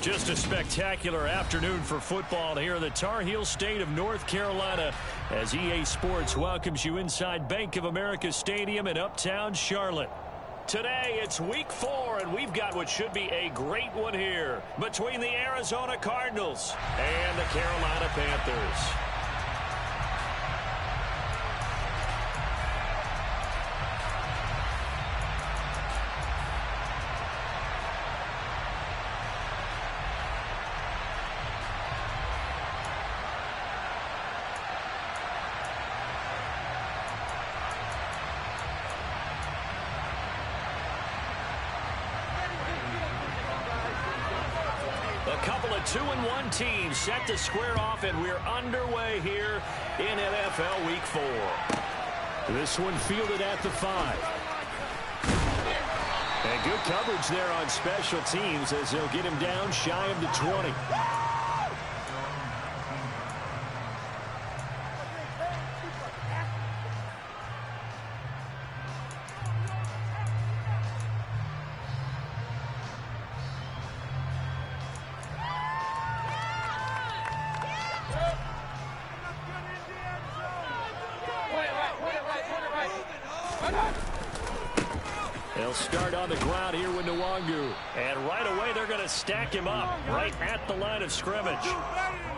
Just a spectacular afternoon for football here in the Tar Heel state of North Carolina as EA Sports welcomes you inside Bank of America Stadium in Uptown Charlotte. Today, it's week 4, and we've got what should be a great one here between the Arizona Cardinals and the Carolina Panthers. A couple of 2-1 teams set to square off, and we're underway here in NFL Week 4. This one fielded at the 5. And good coverage there on special teams as they'll get him down shy of the 20. They'll start on the ground here with Nwangu. And right away, they're going to stack him up right at the line of scrimmage.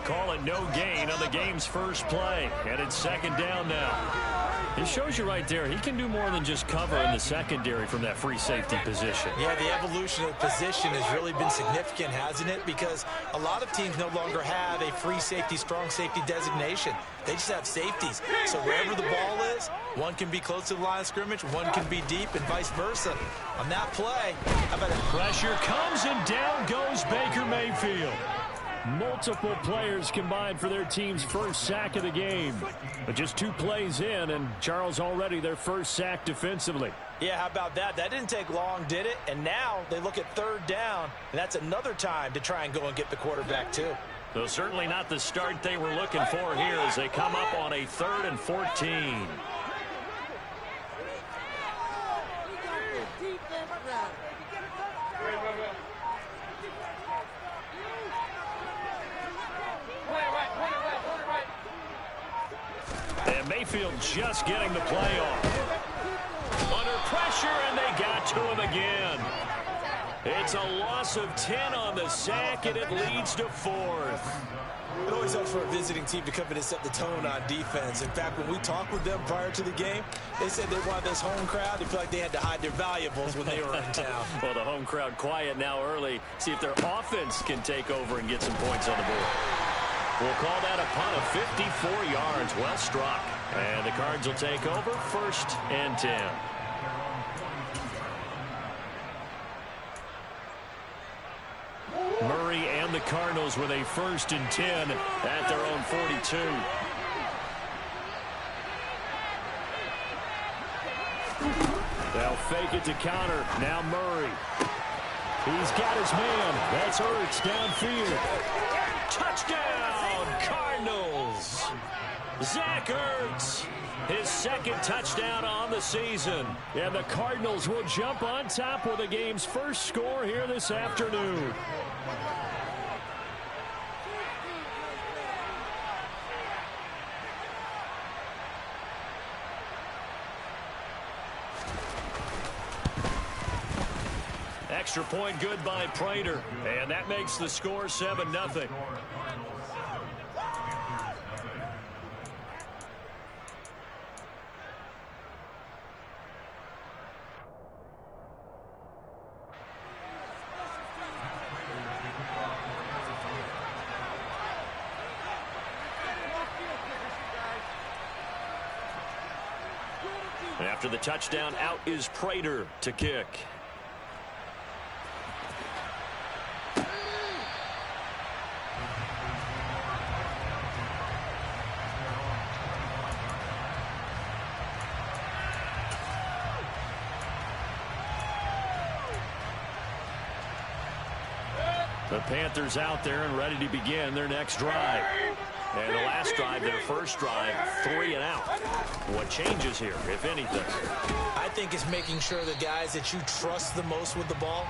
Call it no gain on the game's first play. And it's second down now. It shows you right there, he can do more than just cover in the secondary from that free safety position. Yeah, the evolution of the position has really been significant, hasn't it? Because a lot of teams no longer have a free safety, strong safety designation. They just have safeties. So wherever the ball is, one can be close to the line of scrimmage, one can be deep, and vice versa. On that play, how about it? Pressure comes, and down goes Baker Mayfield. Multiple players combined for their team's first sack of the game. But just 2 plays in, and Charles already their first sack defensively. Yeah, how about that? That didn't take long, did it? And now they look at third down, and that's another time to try and go and get the quarterback too. Though certainly not the start they were looking for here as they come up on a 3rd and 14. And Mayfield just getting the play off. Under pressure, and they got to him again. It's a loss of 10 on the sack, and it leads to 4th. It always helps for a visiting team to come in and set the tone on defense. In fact, when we talked with them prior to the game, they said they wanted this home crowd. They feel like they had to hide their valuables when they were in town. Well, the home crowd quiet now early. See if their offense can take over and get some points on the board. We'll call that a punt of 54 yards. Well struck. And the Cards will take over 1st and 10. Murray and the Cardinals with a 1st and 10 at their own 42. They'll fake it to counter. Now Murray. He's got his man. That's Ertz downfield. Touchdown, Cardinals. Zach Ertz, his 2nd touchdown on the season. And the Cardinals will jump on top with the game's first score here this afternoon. Extra point good by Prater, and that makes the score 7-0. After the touchdown, out is Prater to kick. The Panthers out there and ready to begin their next drive. And the last drive, their first drive, 3 and out. What changes here, if anything? I think it's making sure the guys that you trust the most with the ball.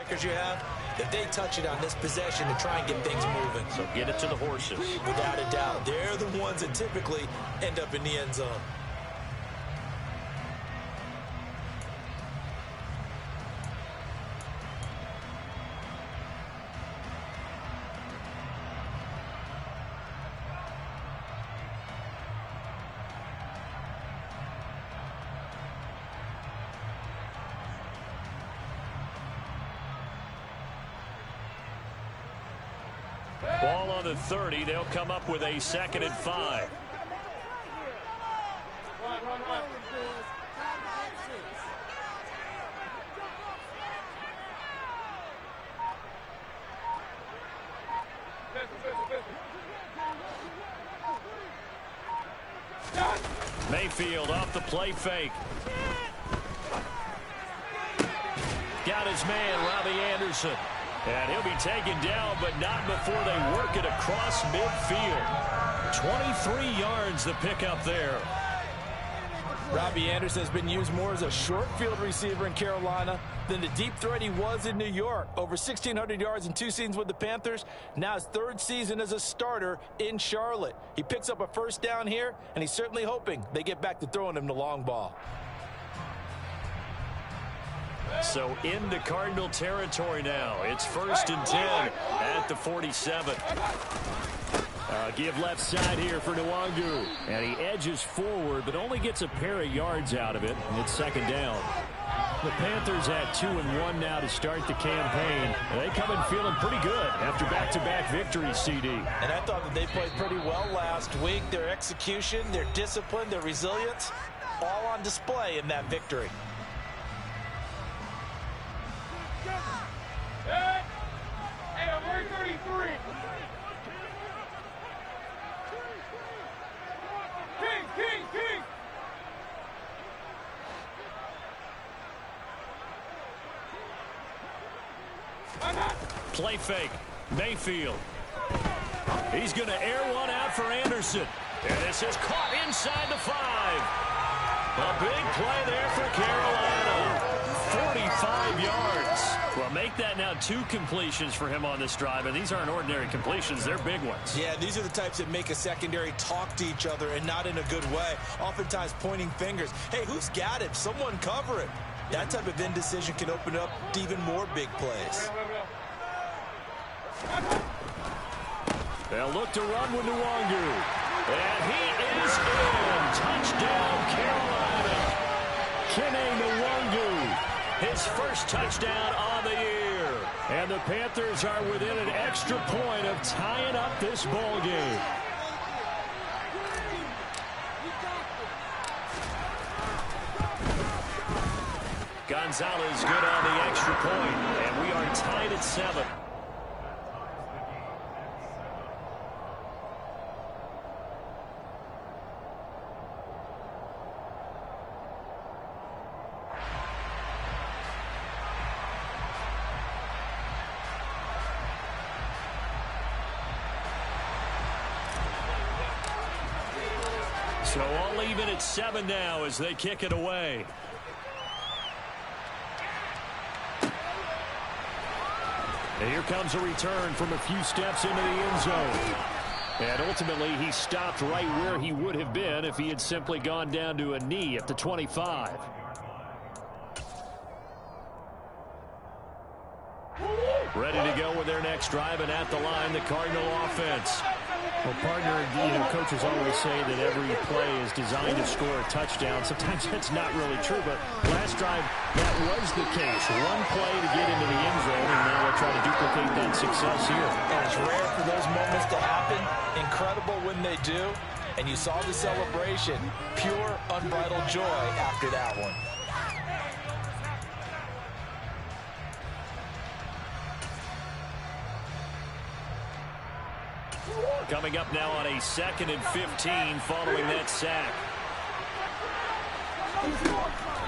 linebackers you have, if they touch it on this possession to try and get things moving. So get it to the horses. Without a doubt. They're the ones that typically end up in the end zone. Ball on the 30. They'll come up with a 2nd and 5. Mayfield off the play fake. Got his man, Robbie Anderson. And he'll be taken down, but not before they work it across midfield. 23 yards the pickup there. Robbie Anderson has been used more as a short field receiver in Carolina than the deep threat he was in New York. Over 1,600 yards in 2 seasons with the Panthers. Now his 3rd season as a starter in Charlotte. He picks up a 1st down here, and he's certainly hoping they get back to throwing him the long ball. So into Cardinal territory now. It's 1st and 10 at the 47. Give left side here for Nwangu. And he edges forward, but only gets a pair of yards out of it. And it's 2nd down. The Panthers at 2-1 now to start the campaign. They come in feeling pretty good after back-to-back victories, CD. And I thought that they played pretty well last week. Their execution, their discipline, their resilience, all on display in that victory. Hey, I'm wearing 33. King. Play fake. Mayfield. He's going to air one out for Anderson. And this is caught inside the 5. A big play there for Carolina. 45 yards. Well, make that now 2 completions for him on this drive, and these aren't ordinary completions. They're big ones. Yeah, these are the types that make a secondary talk to each other, and not in a good way. Oftentimes pointing fingers. Hey, who's got it? Someone cover it. That type of indecision can open up to even more big plays. They'll look to run with Nwangu. And he is in. Touchdown, Carolina. Kene Nwangu. His 1st touchdown on the year. And the Panthers are within an extra point of tying up this ball game. Gonzalez good on the extra point. And we are tied at 7. So all even at 7 now as they kick it away. And here comes a return from a few steps into the end zone. And ultimately, he stopped right where he would have been if he had simply gone down to a knee at the 25. Ready to go with their next drive, and at the line, the Cardinal offense. Well, partner, coaches always say that every play is designed to score a touchdown. Sometimes that's not really true, but last drive, that was the case. One play to get into the end zone, and now they'll try to duplicate that success here. And it's rare for those moments to happen. Incredible when they do. And you saw the celebration. Pure, unbridled joy after that one. Coming up now on a 2nd and 15 following that sack.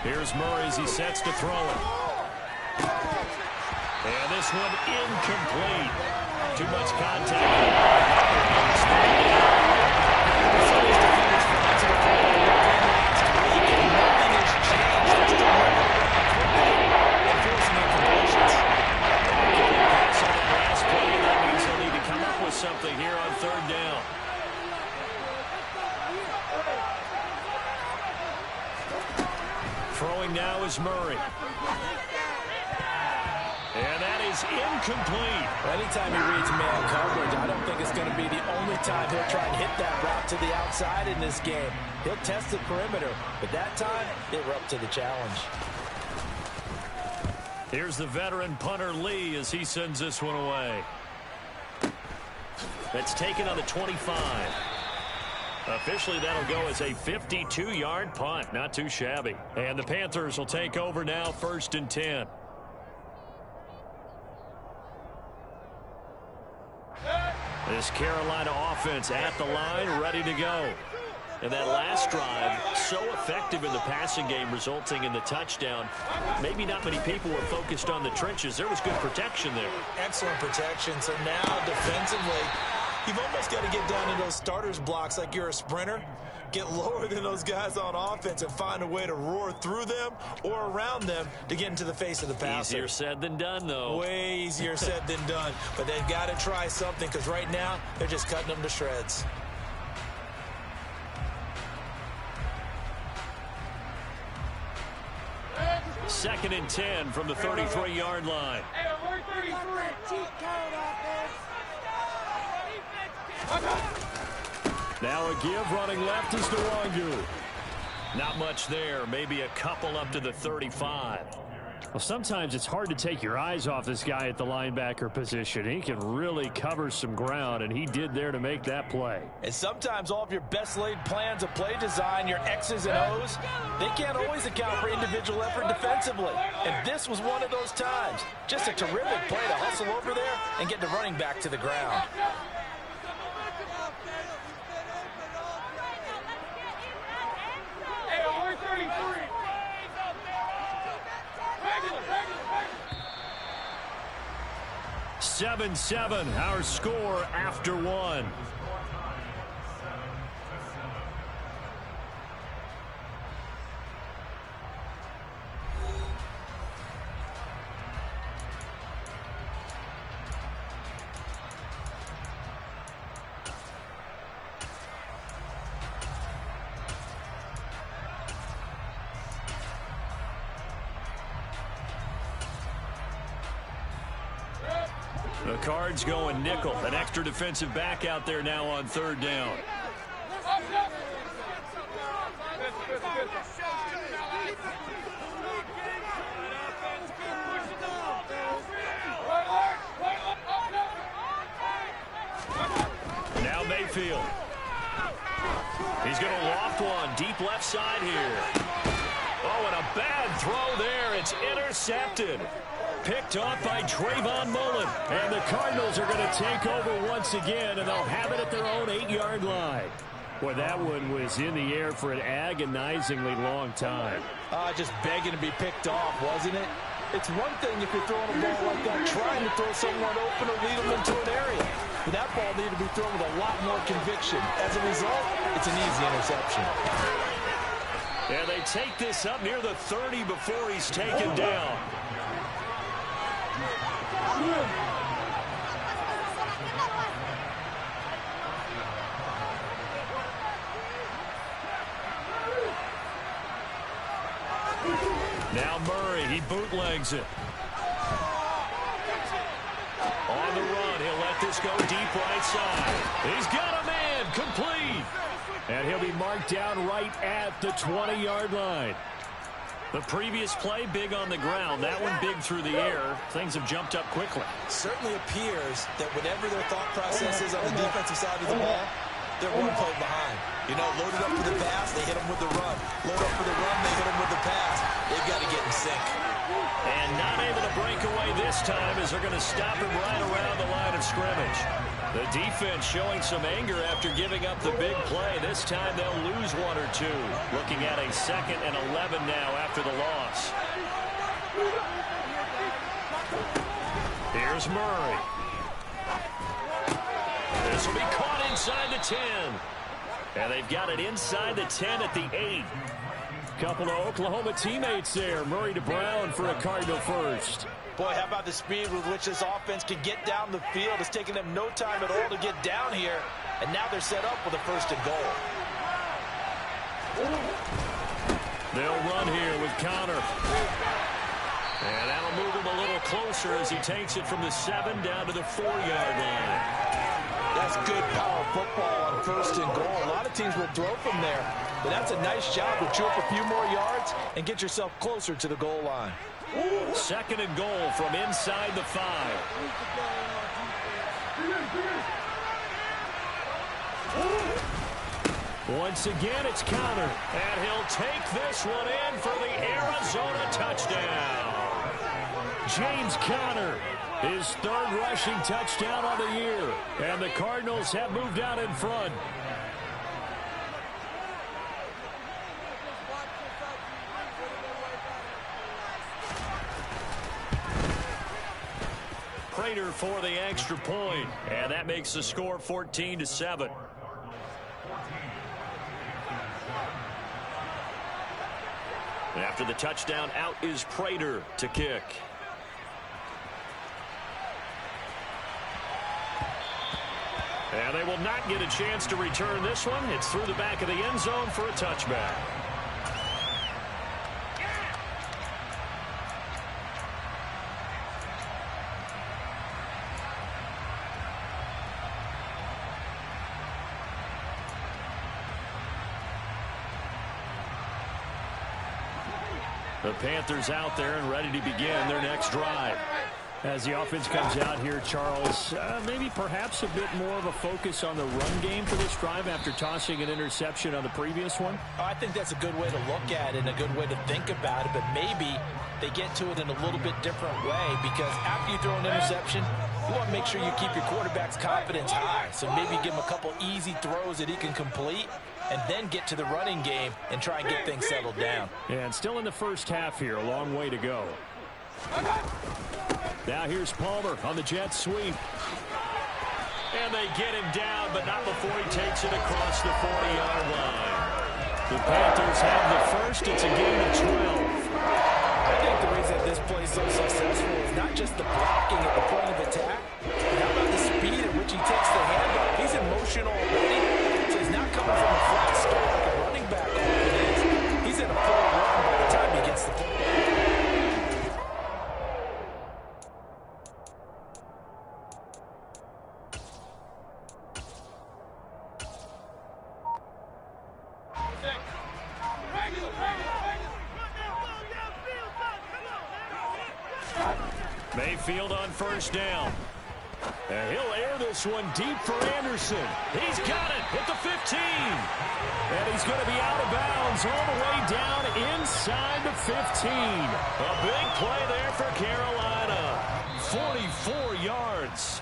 Here's Murray as he sets to throw it. And this one incomplete. Too much contact. Throwing now is Murray. And that is incomplete. Anytime he reads man coverage, I don't think it's going to be the only time he'll try and hit that route to the outside in this game. He'll test the perimeter, but that time, they were up to the challenge. Here's the veteran punter Lee as he sends this one away. That's taken on the 25. Officially, that'll go as a 52-yard punt. Not too shabby. And the Panthers will take over now, 1st and 10. This Carolina offense at the line, ready to go. And that last drive, so effective in the passing game, resulting in the touchdown. Maybe not many people were focused on the trenches. There was good protection there. Excellent protection. So now, defensively, you've almost got to get down in those starters blocks like you're a sprinter. Get lower than those guys on offense and find a way to roar through them or around them to get into the face of the passer. Easier said than done, though. Way easier said than done. But they've got to try something because right now they're just cutting them to shreds. Second and 10 from the 33-yard line. Hey, we're 33. Now a give running left is Nwangu. Not much there. Maybe a couple up to the 35. Well, sometimes it's hard to take your eyes off this guy at the linebacker position. He can really cover some ground, and he did there to make that play. And sometimes all of your best laid plans of play design, your X's and O's, they can't always account for individual effort defensively. And this was one of those times. Just a terrific play to hustle over there and get the running back to the ground. Hey, we're 33. 7-7, our score after one. The Cards going nickel. An extra defensive back out there now on 3rd down. Now Mayfield. He's going to loft one deep left side here. Oh, and a bad throw there. It's intercepted. Picked off by Trayvon Mullen. And the Cardinals are going to take over once again, and they'll have it at their own 8-yard line. Boy, that one was in the air for an agonizingly long time. Just begging to be picked off, wasn't it? It's one thing if you're throwing a ball like that, trying to throw someone open or lead them into an area. But that ball needed to be thrown with a lot more conviction. As a result, it's an easy interception. And they take this up near the 30 before he's taken down. Now Murray, he bootlegs it. On the run, he'll let this go deep right side. He's got a man, complete. And he'll be marked down right at the 20-yard line. The previous play, big on the ground. That one big through the air. Things have jumped up quickly. Certainly appears that whatever their thought process is on the defensive side of the ball, they're one play behind. You know, loaded up for the pass, they hit them with the run. Load up for the run, they hit them with the pass. They've got to get in sync. And not able to break away this time as they're going to stop him right around the line of scrimmage. The defense showing some anger after giving up the big play. This time they'll lose one or two. Looking at a 2nd and 11 now after the loss. Here's Murray. This will be caught inside the 10. And they've got it inside the 10 at the 8. Couple of Oklahoma teammates there. Murray to Brown for a Cardinal first. Boy, how about the speed with which this offense can get down the field? It's taken them no time at all to get down here. And now they're set up with a 1st and goal. They'll run here with Connor. And that'll move him a little closer as he takes it from the 7 down to the 4-yard line. That's good power football on 1st and goal. A lot of teams will throw from there, but that's a nice job to chew up a few more yards and get yourself closer to the goal line. 2nd and goal from inside the 5. Once again, it's Connor, and he'll take this one in for the Arizona touchdown. James Conner, his 3rd rushing touchdown on the year, and the Cardinals have moved out in front. Prater for the extra point, and that makes the score 14-7. After the touchdown, out is Prater to kick. And they will not get a chance to return this one. It's through the back of the end zone for a touchback. The Panthers out there and ready to begin their next drive. As the offense comes out here, Charles, maybe perhaps a bit more of a focus on the run game for this drive after tossing an interception on the previous one? I think that's a good way to look at it and a good way to think about it, but maybe they get to it in a little bit different way, because after you throw an interception, you want to make sure you keep your quarterback's confidence high. So maybe give him a couple easy throws that he can complete and then get to the running game and try and get things settled down. And still in the first half here, a long way to go. Now here's Palmer on the jet sweep. And they get him down, but not before he takes it across the 40-yard line. The Panthers have the first. It's a gain of 12. I think the reason this play is so successful is not just the blocking at the point of attack, but how about the speed at which he takes the handoff. He's in motion already, so he's not coming from a flat start like a running back often is. He's in a full run by the time he gets the ball. Mayfield on first down. And he'll air this one deep for Anderson. He's got it at the 15. And he's going to be out of bounds all the way down inside the 15. A big play there for Carolina. 44 yards.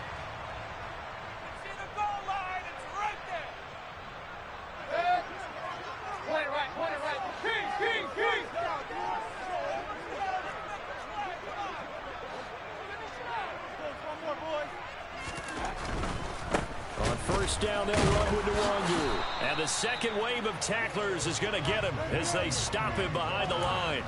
First down, they'll run with Nwangu. And the second wave of tacklers is going to get him as they stop him behind the line.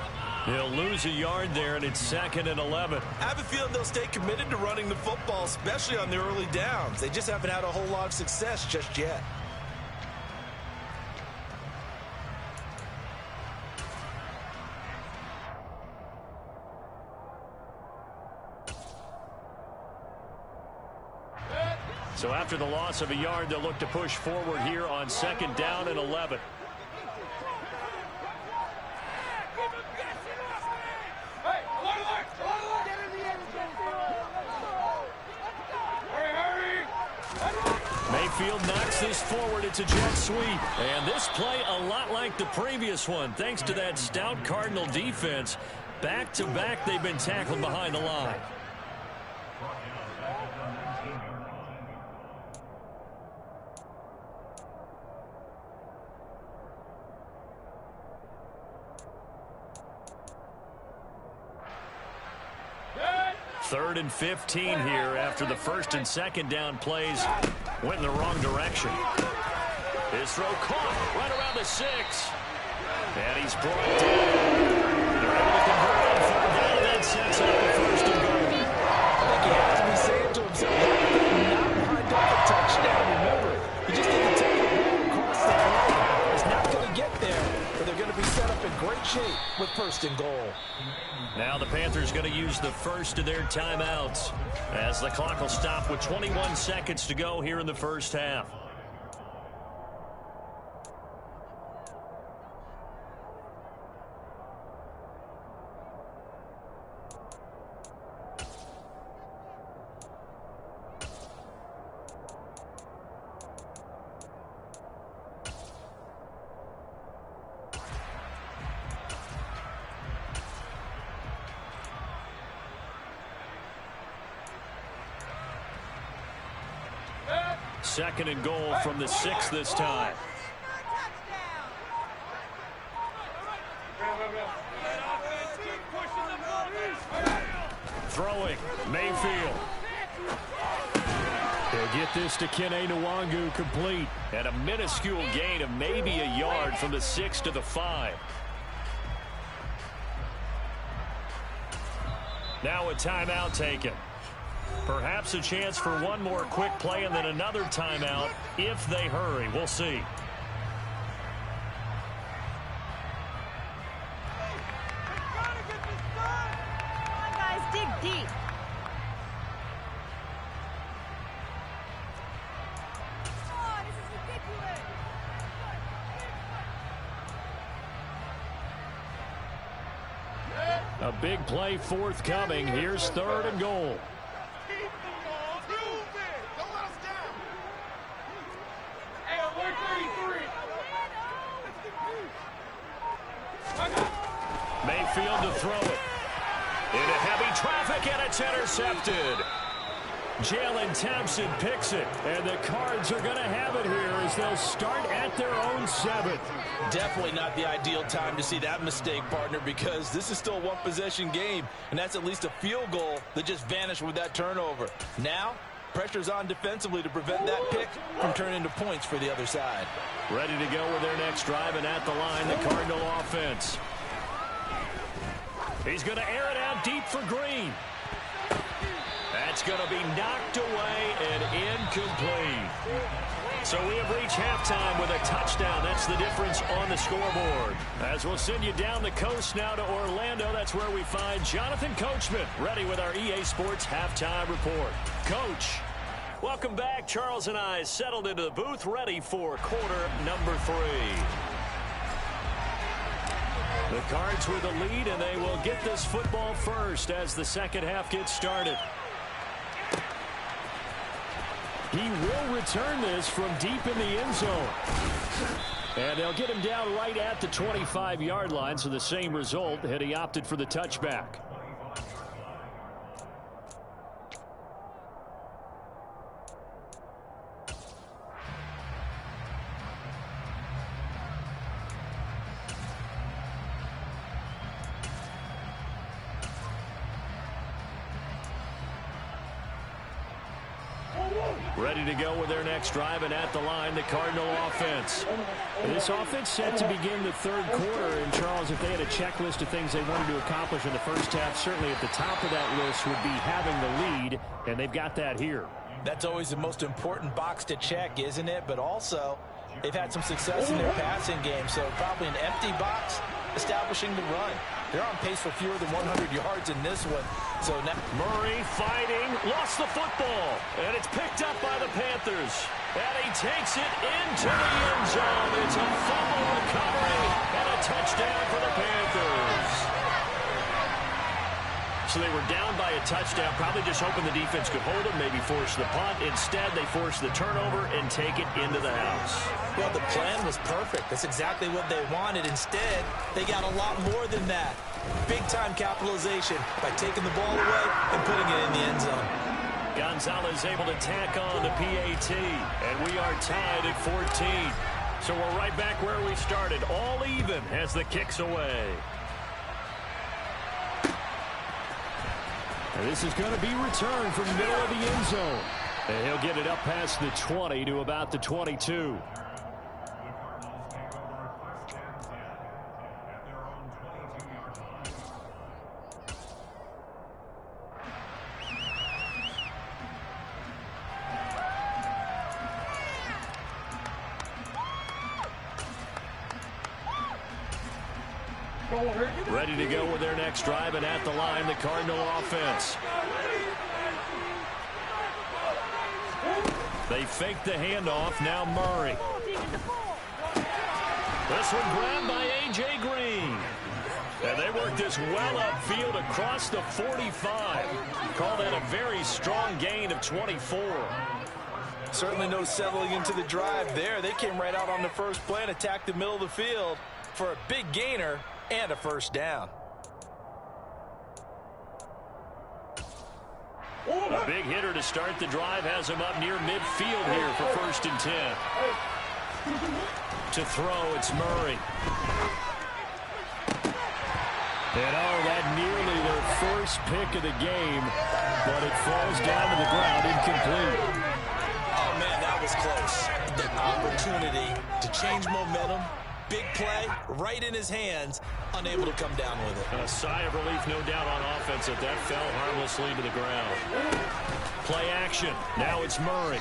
He'll lose a yard there, and it's 2nd and 11. I have a feeling they'll stay committed to running the football, especially on the early downs. They just haven't had a whole lot of success just yet. So after the loss of a yard, they'll look to push forward here on 2nd down and 11. Mayfield knocks this forward. It's a jet sweep. And this play a lot like the previous one, thanks to that stout Cardinal defense. Back-to-back, they've been tackled behind the line. Third and 15 here after the 1st and 2nd down plays went in the wrong direction. His throw caught right around the 6. And he's brought down. They're able to convert on 3rd down, and that sets up the 1st and goal. I think he has to be saying to himself, not behind up a touchdown. Remember, he just didn't take the ball across the line. It's not going to get there, but they're going to be set up in great shape first and goal. Now the Panthers going to use the first of their timeouts as the clock will stop with 21 seconds to go here in the first half. Second and goal from the 6 this time. Throwing, Mayfield. They'll get this to Kene Nwangu complete. And a minuscule gain of maybe a yard from the 6 to the 5. Now a timeout taken. Perhaps a chance for one more quick play and then another timeout if they hurry. We'll see. Come on, guys, dig deep. Oh, this is ridiculous. A big play forthcoming. Here's third and goal. Mayfield to throw it. Into heavy traffic, and it's intercepted. Jalen Thompson picks it, and the Cards are going to have it here as they'll start at their own 7. Definitely not the ideal time to see that mistake, partner, because this is still a one-possession game, and that's at least a field goal that just vanished with that turnover. Now, pressure's on defensively to prevent that pick from turning into points for the other side. Ready to go with their next drive, and at the line, the Cardinal offense. He's going to air it out deep for Green. That's going to be knocked away and incomplete. So we have reached halftime with a touchdown. That's the difference on the scoreboard. As we'll send you down the coast now to Orlando, that's where we find Jonathan Coachman, ready with our EA Sports halftime report. Coach, welcome back. Charles and I settled into the booth, ready for quarter number 3. The Cards with the lead, and they will get this football first as the second half gets started. He will return this from deep in the end zone. And they'll get him down right at the 25-yard line, so the same result had he opted for the touchback. Ready to go with their next drive, and at the line, the Cardinal offense. This offense set to begin the third quarter, and Charles, if they had a checklist of things they wanted to accomplish in the first half, certainly at the top of that list would be having the lead, and they've got that here. That's always the most important box to check, isn't it? But also, they've had some success in their passing game, so probably an empty box establishing the run. They're on pace for fewer than 100 yards in this one. So now Murray fighting, lost the football, and it's picked up by the Panthers. And he takes it into the end zone. It's a fumble recovery and a touchdown for the Panthers. So they were down by a touchdown, probably just hoping the defense could hold them, maybe force the punt. Instead, they force the turnover and take it into the house. Well, the plan was perfect. That's exactly what they wanted. Instead, they got a lot more than that. Big-time capitalization by taking the ball away and putting it in the end zone. Gonzalez able to tack on the PAT, and we are tied at 14. So we're right back where we started, all even as the kick's away. And this is going to be returned from the middle of the end zone. And he'll get it up past the 20 to about the 22. Ready to go with their next drive, and at the line, the Cardinal offense. They fake the handoff. Now Murray. This one grabbed by A.J. Green. And they work this well upfield across the 45. Call that a very strong gain of 24. Certainly no settling into the drive there. They came right out on the first play and attacked the middle of the field for a big gainer and a first down. A big hitter to start the drive has him up near midfield here for 1st and 10. To throw, it's Murray. And that nearly their first pick of the game, but it falls down to the ground, incomplete. Oh, man, that was close. The opportunity to change momentum, big play, right in his hands, unable to come down with it. A sigh of relief, no doubt, on offense that fell harmlessly to the ground. Play action. Now it's Murray.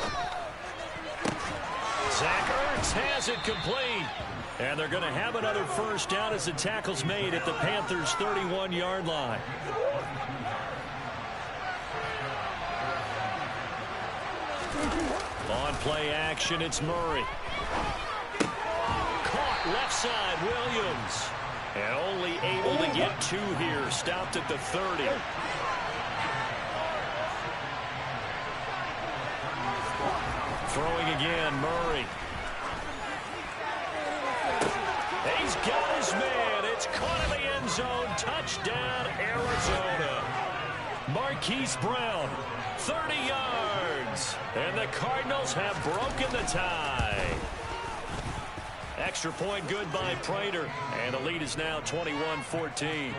Zach Ertz has it complete. And they're going to have another first down as the tackle's made at the Panthers' 31-yard line. On play action, it's Murray. Caught left side, Williams. And only able to get 2 here. Stopped at the 30. Throwing again, Murray. He's got his man. It's caught in the end zone. Touchdown, Arizona. Marquise Brown, 30 yards. And the Cardinals have broken the tie. Extra point good by Prater. And the lead is now 21-14.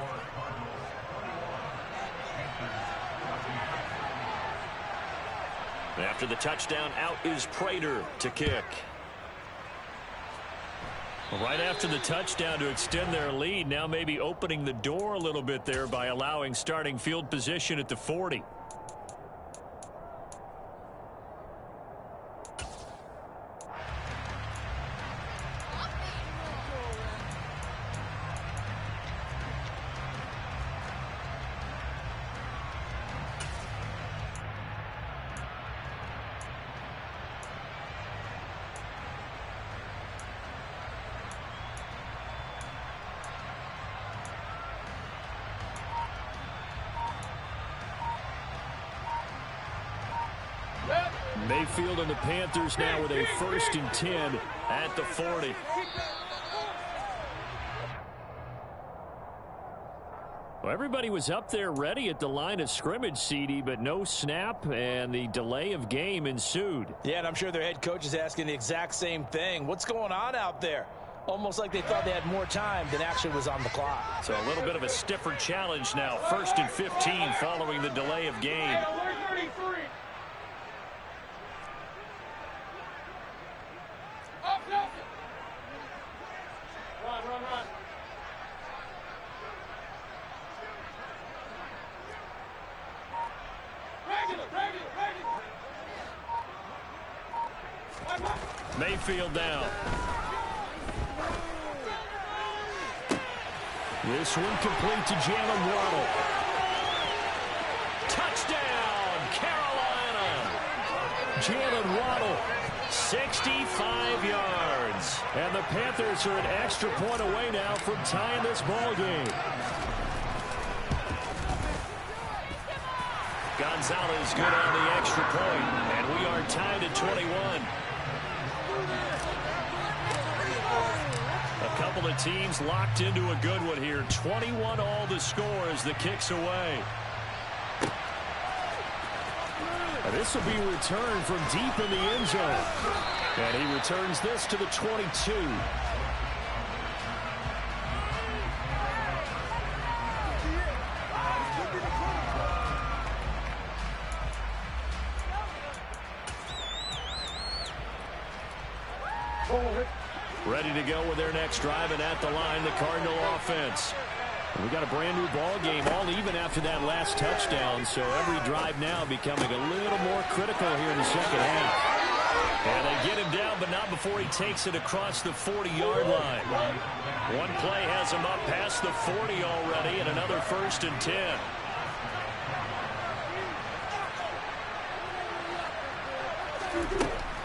After the touchdown, out is Prater to kick. Right after the touchdown to extend their lead, now maybe opening the door a little bit there by allowing starting field position at the 40. Mayfield and the Panthers now with a 1st and 10 at the 40. Well, everybody was up there ready at the line of scrimmage, CD, but no snap, and the delay of game ensued. Yeah, and I'm sure their head coach is asking the exact same thing. What's going on out there? Almost like they thought they had more time than actually was on the clock. So a little bit of a stiffer challenge now. 1st and 15 following the delay of game. Mayfield down. This one complete to Jalen Waddle. Touchdown, Carolina. Jalen Waddle, 65 yards. And the Panthers are an extra point away now from tying this ball game. Gonzalez good on the extra point, and we are tied at 21. A couple of teams locked into a good one here. 21 all the score as the kick's away. And this will be returned from deep in the end zone. And he returns this to the 22. Ready to go with their next drive, and at the line, the Cardinal offense. We got a brand new ball game, all even after that last touchdown, so every drive now becoming a little more critical here in the second half. And they get him down, but not before he takes it across the 40-yard line. One play has him up past the 40 already, and another 1st and 10.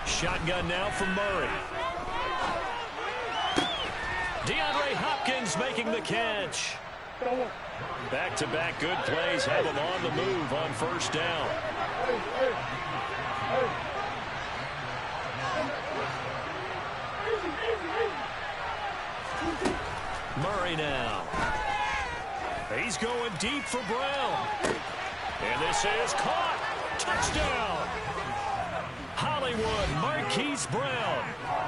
Shotgun now from Murray. DeAndre Hopkins making the catch. Back-to-back good plays have him on the move on 1st down. Murray now. He's going deep for Brown. And this is caught. Touchdown. Hollywood Marquise Brown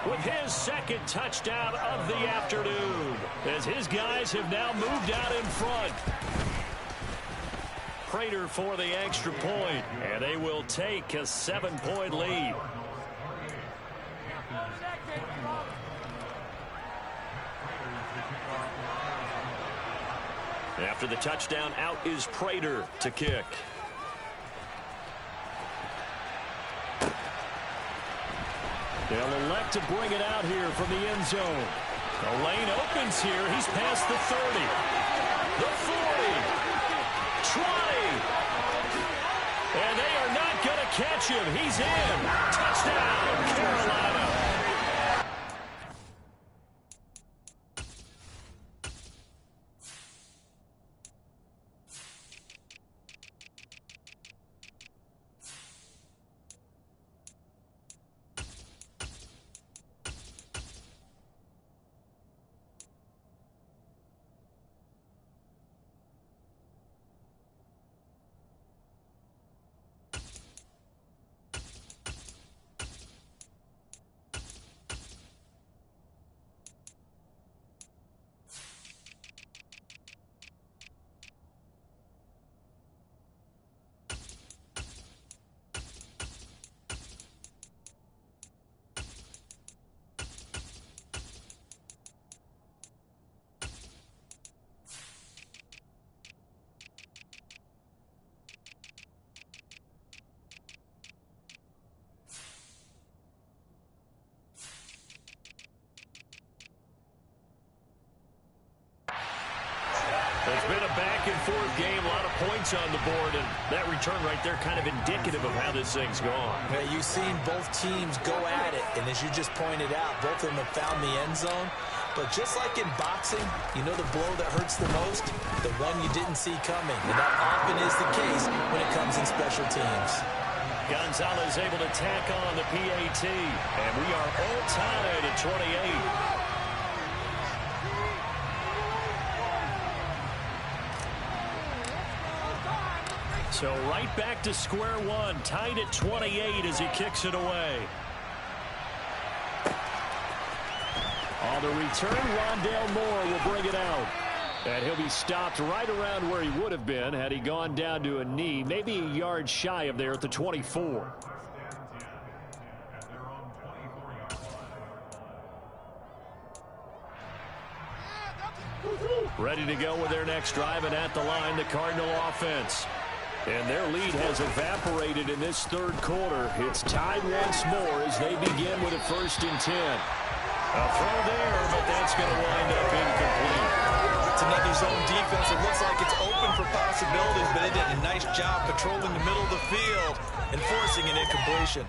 with his 2nd touchdown of the afternoon as his guys have now moved out in front. Prater for the extra point, and they will take a 7-point lead. After the touchdown, out is Prater to kick. They'll elect to bring it out here from the end zone. The lane opens here. He's past the 30. The 40. 20. And they are not going to catch him. He's in. Touchdown, Carolina. It's been a back-and-forth game, a lot of points on the board, and that return right there kind of indicative of how this thing's gone. Yeah, you've seen both teams go at it, and as you just pointed out, both of them have found the end zone. But just like in boxing, you know the blow that hurts the most? The one you didn't see coming, and that often is the case when it comes in special teams. Gonzalez able to tack on the PAT, and we are all tied at 28. So right back to square one, tied at 28 as he kicks it away. On the return, Rondale Moore will bring it out. And he'll be stopped right around where he would have been had he gone down to a knee, maybe a yard shy of there at the 24. Ready to go with their next drive, and at the line, the Cardinal offense. And their lead has evaporated in this third quarter. It's tied once more as they begin with a 1st and 10. A throw there, but that's going to wind up incomplete. It's another zone defense. It looks like it's open for possibilities, but they did a nice job patrolling the middle of the field and forcing an incompletion.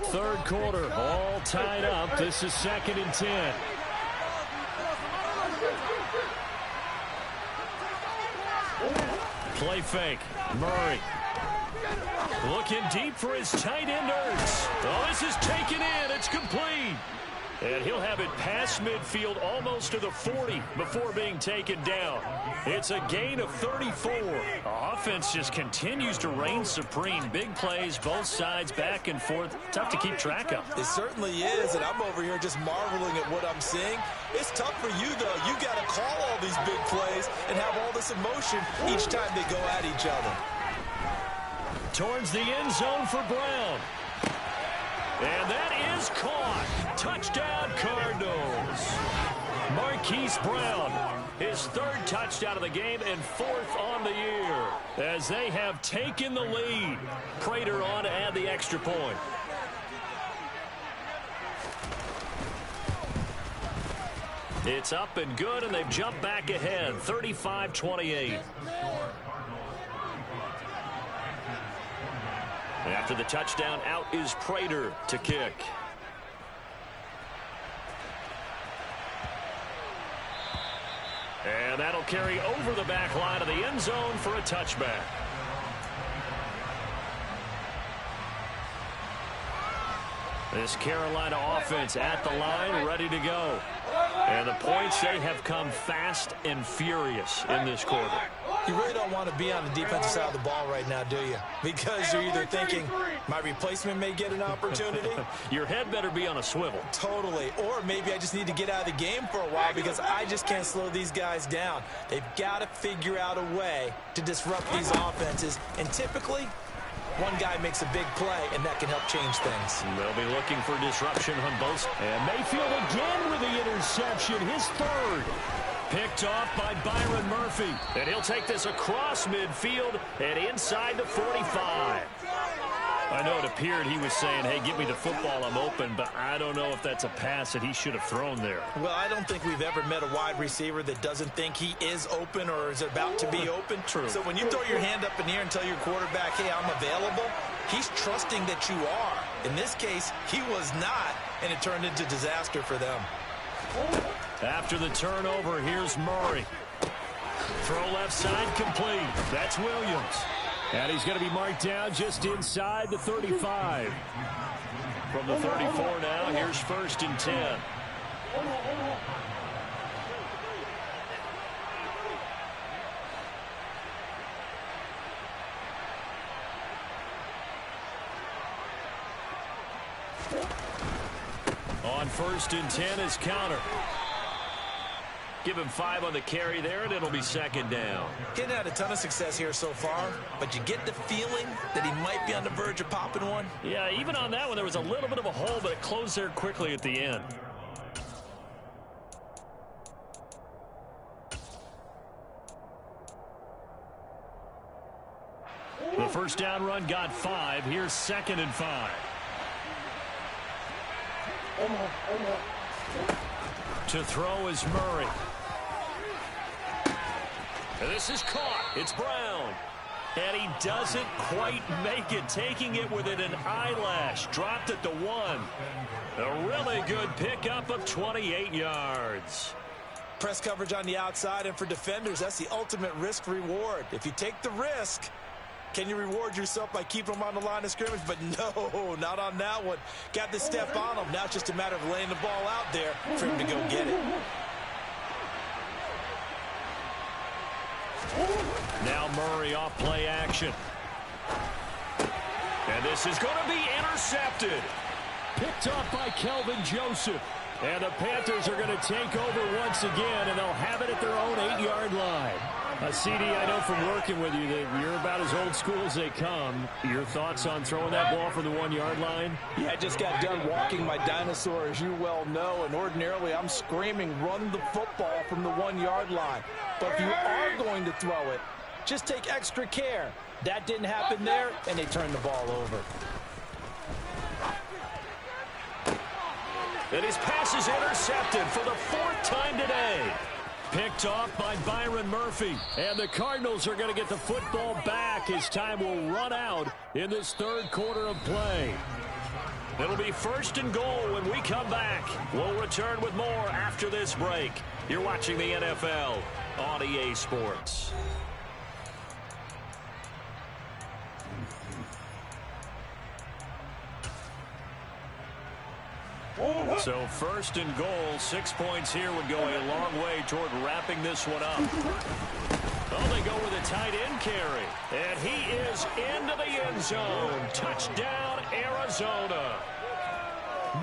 Third quarter, all tied up. This is 2nd and 10. Play fake. Murray. Looking deep for his tight end, Ertz. Oh, this is taken in. It's complete. And he'll have it past midfield almost to the 40 before being taken down. It's a gain of 34. Offense just continues to reign supreme. Big plays, both sides, back and forth. Tough to keep track of. It certainly is, and I'm over here just marveling at what I'm seeing. It's tough for you, though. You got to call all these big plays and have all this emotion each time they go at each other. Towards the end zone for Brown. And that is caught. Touchdown, Cardinals. Marquise Brown, his third touchdown of the game and fourth on the year, as they have taken the lead. Prater on to add the extra point. It's up and good, and they've jumped back ahead, 35-28. After the touchdown, out is Prater to kick. And that'll carry over the back line of the end zone for a touchback. This Carolina offense at the line, ready to go. And the points, they have come fast and furious in this quarter. You really don't want to be on the defensive side of the ball right now, do you? Because you're either thinking, my replacement may get an opportunity. Your head better be on a swivel. Totally. Or maybe I just need to get out of the game for a while because I just can't slow these guys down. They've got to figure out a way to disrupt these offenses. And typically, one guy makes a big play, and that can help change things. They'll be looking for disruption on both. And Mayfield again with the interception, his third. Picked off by Byron Murphy. And he'll take this across midfield and inside the 45. I know it appeared he was saying, hey, give me the football, I'm open, but I don't know if that's a pass that he should have thrown there. Well, I don't think we've ever met a wide receiver that doesn't think he is open or is about to be open. True. So when you throw your hand up in the air and tell your quarterback, hey, I'm available, he's trusting that you are. In this case, he was not, and it turned into disaster for them. After the turnover, here's Murray. Throw left side complete. That's Williams. And he's going to be marked down just inside the 35. From the 34 now, here's 1st and 10. On 1st and 10 is counter. Give him 5 on the carry there, and it'll be 2nd down. He hadn't had a ton of success here so far, but you get the feeling that he might be on the verge of popping one. Yeah, even on that one, there was a little bit of a hole, but it closed there quickly at the end. The first down run got 5. Here's 2nd and 5. To throw is Murray. This is caught. It's Brown. And he doesn't quite make it, taking it within an eyelash. Dropped at the 1. A really good pickup of 28 yards. Press coverage on the outside, and for defenders, that's the ultimate risk-reward. If you take the risk, can you reward yourself by keeping them on the line of scrimmage? But no, not on that one. Got the step on him. Now it's just a matter of laying the ball out there for him to go get it. Now Murray off play action. And this is going to be intercepted. Picked off by Kelvin Joseph. And the Panthers are going to take over once again, and they'll have it at their own 8-yard line. CD, I know from working with you that you're about as old school as they come. Your thoughts on throwing that ball from the 1-yard line? Yeah, I just got done walking my dinosaur, as you well know, and ordinarily I'm screaming, run the football from the 1-yard line. But if you are going to throw it, just take extra care. That didn't happen there, and they turned the ball over. And his pass is intercepted for the 4th time today. Picked off by Byron Murphy. And the Cardinals are going to get the football back as time will run out in this 3rd quarter of play. It'll be 1st and goal when we come back. We'll return with more after this break. You're watching the NFL on EA Sports. So 1st and goal, 6 points here would go a long way toward wrapping this one up. Oh, they go with a tight end carry. And he is into the end zone. Touchdown, Arizona.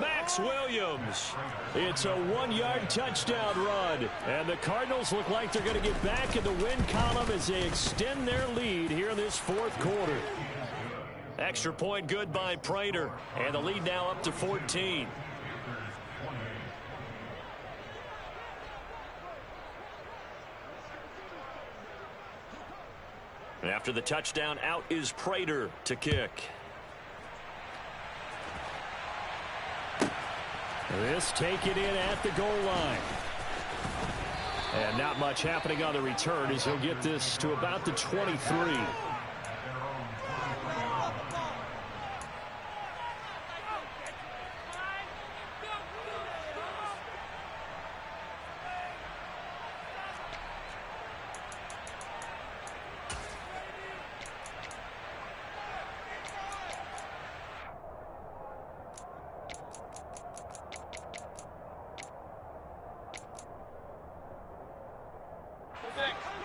Max Williams. It's a 1-yard touchdown run. And the Cardinals look like they're going to get back in the win column as they extend their lead here in this 4th quarter. Extra point good by Prater. And the lead now up to 14. After the touchdown, out is Prater to kick. This taken in at the goal line. And not much happening on the return as he'll get this to about the 23.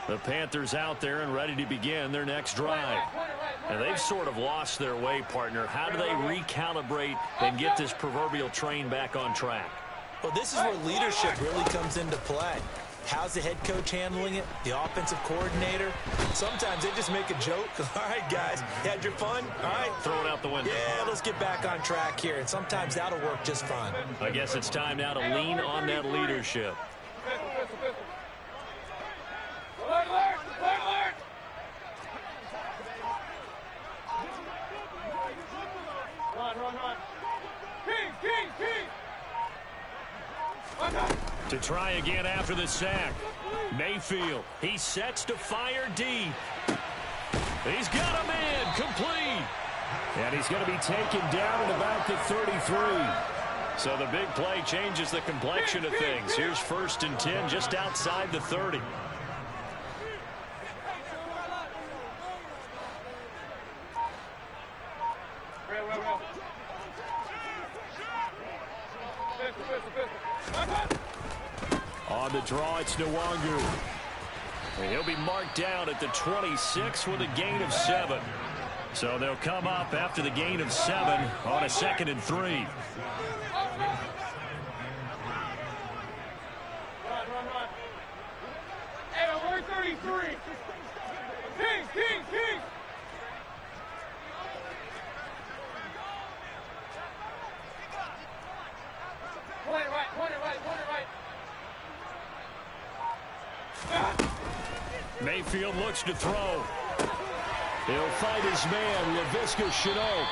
The Panthers out there and ready to begin their next drive. And they've sort of lost their way, partner. How do they recalibrate and get this proverbial train back on track? Well, this is where leadership really comes into play. How's the head coach handling it? The offensive coordinator? Sometimes they just make a joke. All right, guys, you had your fun? All right. Throw it out the window. Yeah, let's get back on track here. And sometimes that'll work just fine. I guess it's time now to lean on that leadership. To try again after the sack. Mayfield, he sets to fire deep. He's got a man, complete. And he's going to be taken down at about the 33. So the big play changes the complexion of things. Here's 1st and 10 just outside the 30. On the draw, it's Nwangu. And he'll be marked down at the 26 with a gain of 7. So they'll come up after the gain of 7 on a 2nd and 3. Run. Hey, we're 33. King. Point it right. Mayfield looks to throw. He'll fight his man, Laviska Shenault.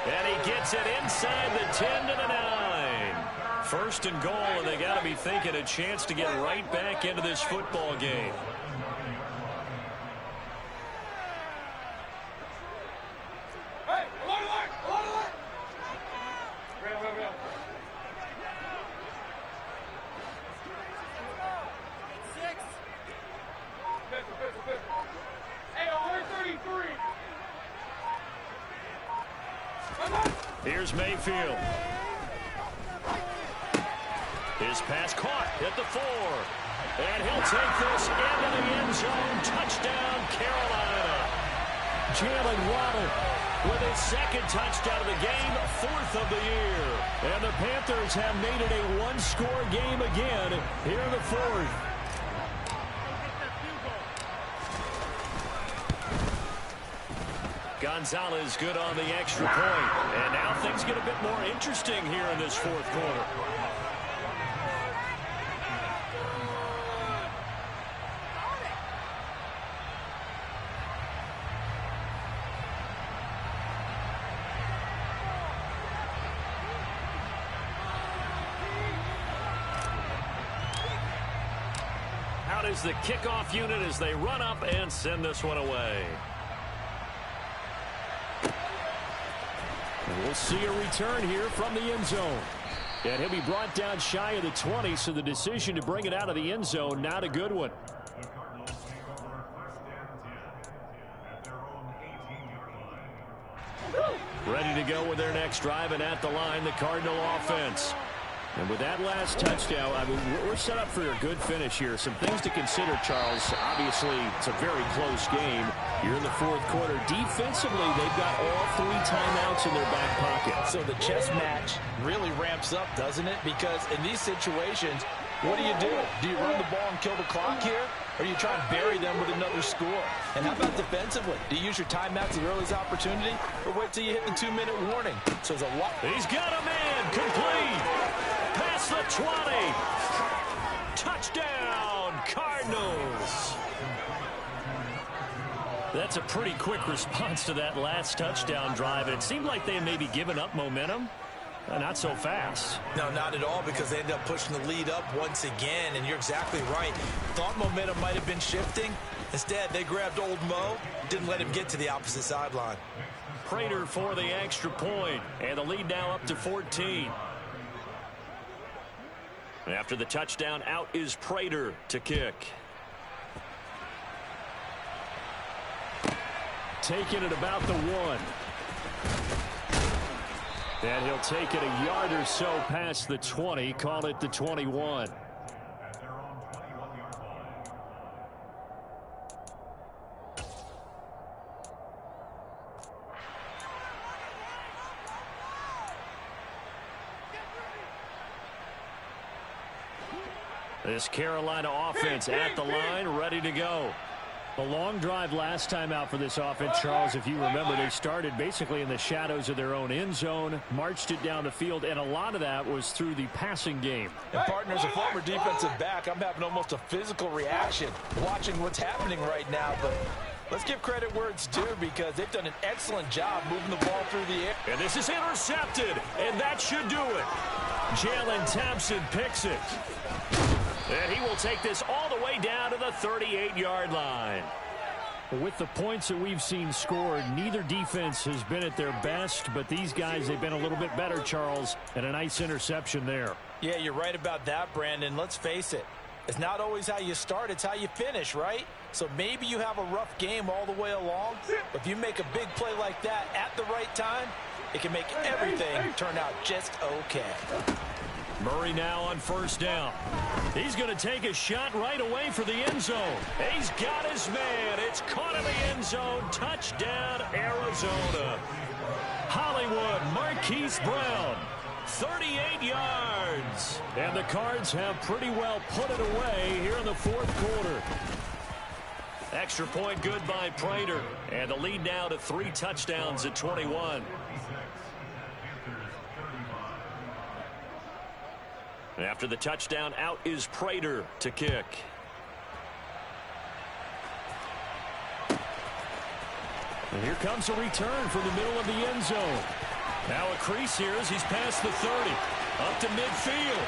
And he gets it inside the 10 to the 9. 1st and goal, and they got to be thinking a chance to get right back into this football game. Here's Mayfield. His pass caught at the 4. And he'll take this into the end zone. Touchdown, Carolina. Jalen Waddle With his 2nd touchdown of the game, 4th of the year. And the Panthers have made it a one-score game again here in the 4th. Gonzalez good on the extra point. And now things get a bit more interesting here in this 4th quarter. Out is the kickoff unit as they run up and send this one away. And we'll see a return here from the end zone. And he'll be brought down shy of the 20, so the decision to bring it out of the end zone, not a good one. Ready to go with their next drive, and at the line, the Cardinal offense. And with that last touchdown, I mean, we're set up for a good finish here. Some things to consider, Charles. Obviously, it's a very close game. You're in the 4th quarter. Defensively, they've got all 3 timeouts in their back pocket. So the chess match really ramps up, doesn't it? Because in these situations, what do? Do you run the ball and kill the clock here? or you try and bury them with another score? And how about defensively? Do you use your timeouts at the earliest opportunity, or wait till you hit the 2-minute warning? So there's a lot. He's got a man complete. Past the 20. Touchdown, Cardinals. That's a pretty quick response to that last touchdown drive. It seemed like they had maybe given up momentum. Not so fast. No, not at all, because they ended up pushing the lead up once again, and you're exactly right. Thought momentum might have been shifting. Instead, they grabbed old Mo, didn't let him get to the opposite sideline. Prater for the extra point, and the lead now up to 14. After the touchdown, out is Prater to kick. Taking it about the 1. And he'll take it a yard or so past the 20, call it the 21. This Carolina offense at the line, ready to go. A long drive last time out for this offense, Charles. If you remember, they started basically in the shadows of their own end zone, marched it down the field, and a lot of that was through the passing game. And partner, as a former defensive back, I'm having almost a physical reaction watching what's happening right now. But let's give credit where it's due, because they've done an excellent job moving the ball through the air. And this is intercepted, and that should do it. Jalen Thompson picks it. And he will take this all the way down to the 38-yard line. With the points that we've seen scored, neither defense has been at their best, but these guys, they've been a little bit better, Charles, and a nice interception there. Yeah, you're right about that, Brandon. Let's face it. It's not always how you start, it's how you finish, right? So maybe you have a rough game all the way along, but if you make a big play like that at the right time, it can make everything turn out just okay. Murray now on first down. He's going to take a shot right away for the end zone. He's got his man. It's caught in the end zone. Touchdown, Arizona. Hollywood, Marquise Brown, 38 yards. And the Cards have pretty well put it away here in the fourth quarter. Extra point good by Prater. And the lead now to 3 touchdowns at 21. After the touchdown, out is Prater to kick. And here comes a return from the middle of the end zone. Now a crease here as he's past the 30. Up to midfield.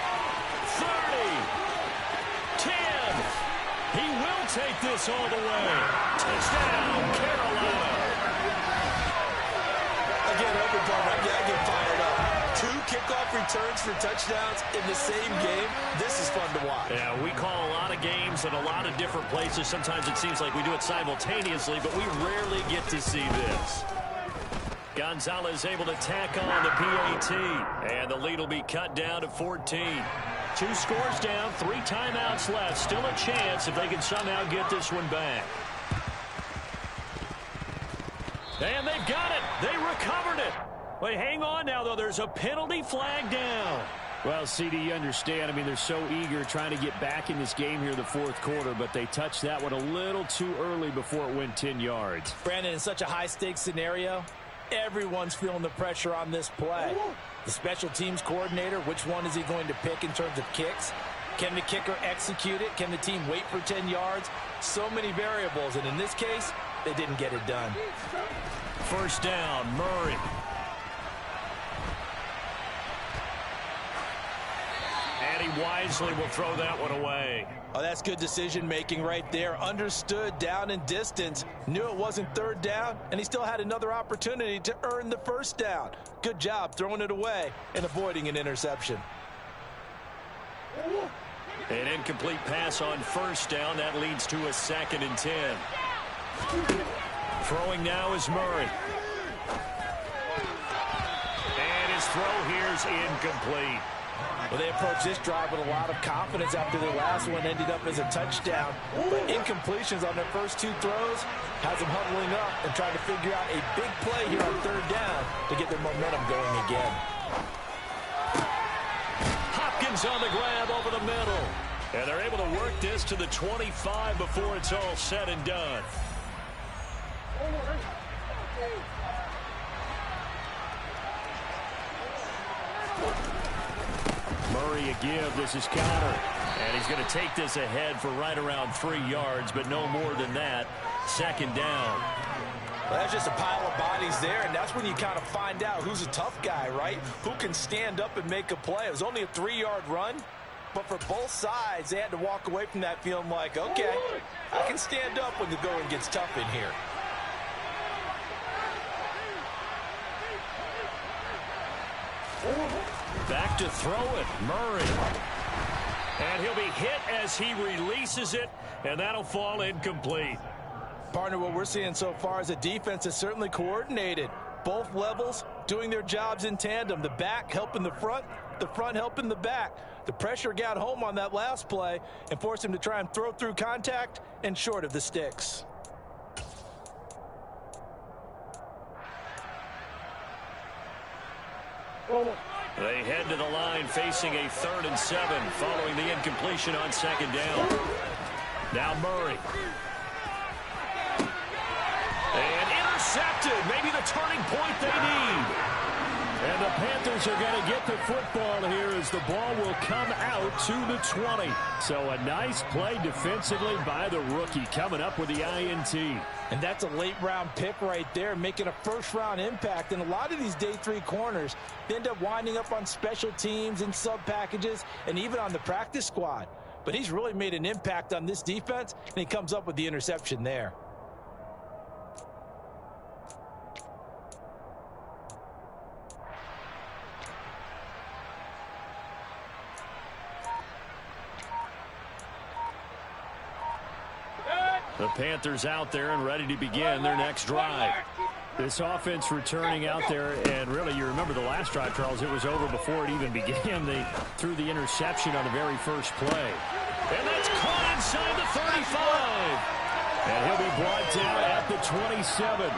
30. 10. He will take this all the way. Touchdown, Carolina. Again, I get fired up. 2 kickoff returns for touchdowns in the same game. This is fun to watch. Yeah, we call a lot of games in a lot of different places. Sometimes it seems like we do it simultaneously, but we rarely get to see this. Gonzalez able to tack on the PAT, and the lead will be cut down to 14. 2 scores down, 3 timeouts left. Still a chance if they can somehow get this one back. And they've got it. They recovered it. Wait, hang on now, though. There's a penalty flag down. Well, CD, you understand. I mean, they're so eager trying to get back in this game here in the fourth quarter, but they touched that one a little too early before it went 10 yards. Brandon, in such a high-stakes scenario, everyone's feeling the pressure on this play. The special teams coordinator, which one is he going to pick in terms of kicks? Can the kicker execute it? Can the team wait for 10 yards? So many variables, and in this case, they didn't get it done. First down, Murray. And he wisely will throw that one away. Oh, that's good decision-making right there. Understood down and distance. Knew it wasn't third down, and he still had another opportunity to earn the first down. Good job throwing it away and avoiding an interception. An incomplete pass on first down. That leads to a 2nd and 10. Throwing now is Murray. And his throw here is incomplete. Well, they approached this drive with a lot of confidence after their last one ended up as a touchdown. But incompletions on their first 2 throws has them huddling up and trying to figure out a big play here on third down to get their momentum going again. Hopkins on the grab over the middle. And they're able to work this to the 25 before it's all said and done. Murray a give. This is counter. And he's going to take this ahead for right around 3 yards, but no more than that. Second down. Well, that's just a pile of bodies there, and that's when you kind of find out who's a tough guy, right? Who can stand up and make a play. It was only a 3-yard run, but for both sides, they had to walk away from that feeling like, okay, I can stand up when the going gets tough in here. Back to throw it, Murray. And he'll be hit as he releases it, and that'll fall incomplete. Partner, what we're seeing so far is a defense is certainly coordinated. Both levels doing their jobs in tandem. The back helping the front helping the back. The pressure got home on that last play and forced him to try and throw through contact and short of the sticks. They head to the line facing a 3rd and 7 following the incompletion on second down. Now Murray. And intercepted. Maybe the turning point they need. And the Panthers are going to get the football here as the ball will come out to the 20. So a nice play defensively by the rookie coming up with the INT. And that's a late-round pick right there, making a first-round impact. And a lot of these day 3 corners end up winding up on special teams and sub-packages and even on the practice squad. But he's really made an impact on this defense, and he comes up with the interception there. The Panthers out there and ready to begin their next drive. This offense returning out there, and really, you remember the last drive, Charles, it was over before it even began. They threw the interception on the very first play. And that's caught inside the 35. And he'll be brought down at the 27.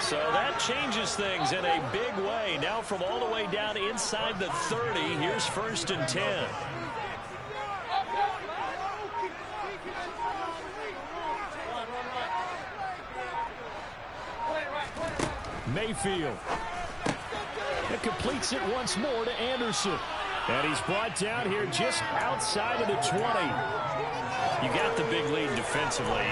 So that changes things in a big way. Now from all the way down inside the 30, here's 1st and 10. Mayfield. It completes it once more to Anderson. And he's brought down here just outside of the 20. You got the big lead defensively,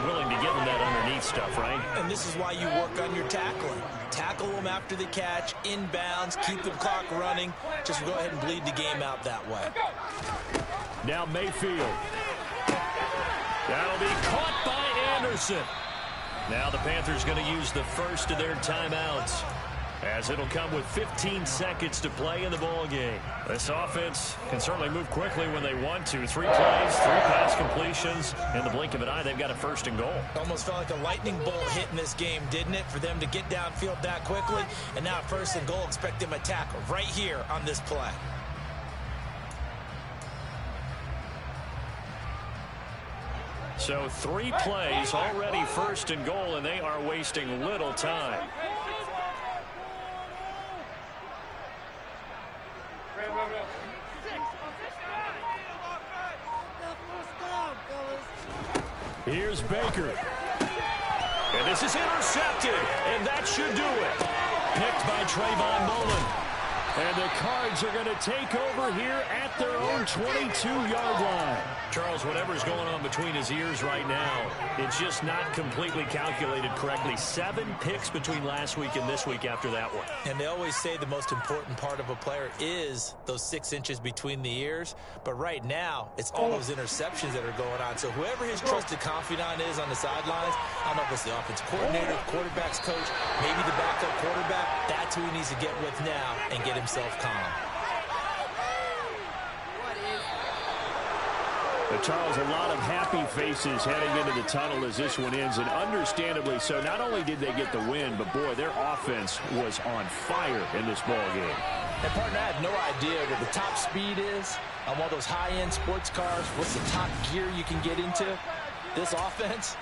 willing to give them that underneath stuff, right? And this is why you work on your tackling. Tackle them after the catch, inbounds, keep the clock running. Just go ahead and bleed the game out that way. Now Mayfield. That'll be caught by Anderson. Now the Panthers going to use the first of their timeouts, as it'll come with 15 seconds to play in the ball game. This offense can certainly move quickly when they want to. 3 plays, 3 pass completions. In the blink of an eye, they've got a 1st and goal. Almost felt like a lightning bolt hit in this game, didn't it? For them to get downfield that quickly. And now 1st and goal, expect them to tackle right here on this play. So 3 plays, already 1st and goal, and they are wasting little time. Here's Baker. And this is intercepted, and that should do it. Picked by Trayvon Mullen. And the Cards are going to take over here at their own 22-yard line. Charles, whatever's going on between his ears right now, it's just not completely calculated correctly. 7 picks between last week and this week after that one. And they always say the most important part of a player is those 6 inches between the ears. But right now, it's all those interceptions that are going on. So whoever his trusted confidant is on the sidelines, I don't know if it's the offensive coordinator, quarterback's coach, maybe the backup quarterback, that's who he needs to get with now and get himself calm. But Charles, a lot of happy faces heading into the tunnel as this one ends, and understandably so. Not only did they get the win, but boy, their offense was on fire in this ball game. And partner, I had no idea what the top speed is on one of those high-end sports cars. What's the top gear you can get into? This offense,